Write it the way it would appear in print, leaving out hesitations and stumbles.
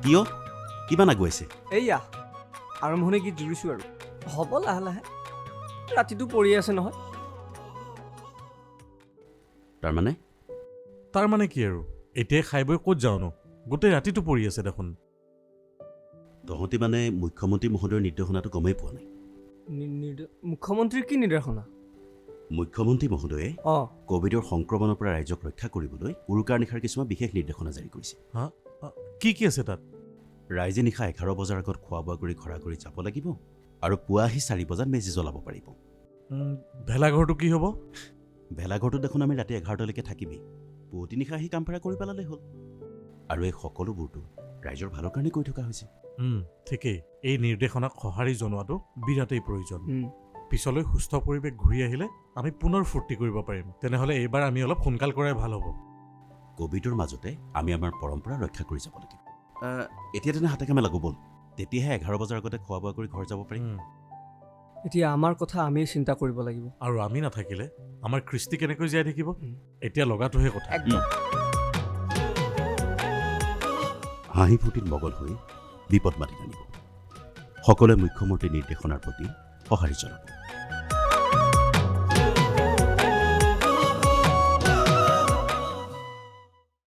কিয় কিমান আগুৱাইছে? এইয়া আৰম্ভণি গীত জুৰিছোঁ আৰু হ'ব লাহে লাহে ৰাতিটো পৰি আছে নহয় তাৰমানে কি আৰু এতিয়াই খাই বৈ ক'ত যাওঁনো গোটেই ৰাতিটো পৰি আছে দেখোন তহঁতি মানে মুখ্যমন্ত্ৰী মহোদয়ৰ নিৰ্দেশনাটো গমেই পোৱা নাই মুখ্যমন্ত্ৰীৰ কি নিৰ্দেশনা মুখ্যমন্ত্ৰী মহোদয়ে অঁ কভিডৰ সংক্ৰমণৰ পৰা ৰাইজক ৰক্ষা কৰিবলৈ উৰুকাৰ নিশাৰ কিছুমান বিশেষ নিৰ্দেশনা জাৰি কৰিছে কি আছে তাত ৰাইজে নিশা 11 বজাৰ আগত খোৱা বোৱা কৰি ঘৰা কৰি যাব লাগিব আৰু পুৱা আহি 4 বজাত মেজি জ্বলাব পাৰিব ভেলাঘৰটো কি হ'ব ভেলাঘৰটো দেখোন আমি ৰাতি 11টালৈকে থাকিমেই পুৱতি নিশা আহি কাম পেৰা কৰি পেলালেই হ'ল আৰু এই সকলোবোৰতো ৰাইজৰ ভালৰ কাৰণে কৈ থকা হৈছে ঠিকেই এই নিৰ্দেশনাক সঁহাৰি জনোৱাটো বিৰাটেই প্ৰয়োজন পিছলৈ সুস্থ পৰিৱেশ ঘূৰি আহিলে আমি পুনৰ ফূৰ্তি কৰিব পাৰিম তেনেহ'লে এইবাৰ আমি অলপ সোনকাল কৰাই ভাল হ'ব কভিডৰ মাজতে আমি আমাৰ পৰম্পৰা ৰক্ষা কৰি যাব লাগিব এতিয়া তেনে হাতে কামে লাগো ব'ল তেতিয়াহে 11 বজাৰ আগতে খোৱা বোৱা কৰি ঘৰ যাব পাৰিম এতিয়া আমাৰ কথা আমি চিন্তা কৰিব লাগিব আৰু আমি নাথাকিলে আমাৰ কৃষ্টি কেনেকৈ জীয়াই থাকিব এতিয়া লগাটোহে কথা হাঁহি ফূৰ্তিত মগল হৈ বিপদ মাতি আনিব সকলোৱে মুখ্যমন্ত্ৰীৰ নিৰ্দেশনাৰ প্ৰতি সঁহাৰি জনাব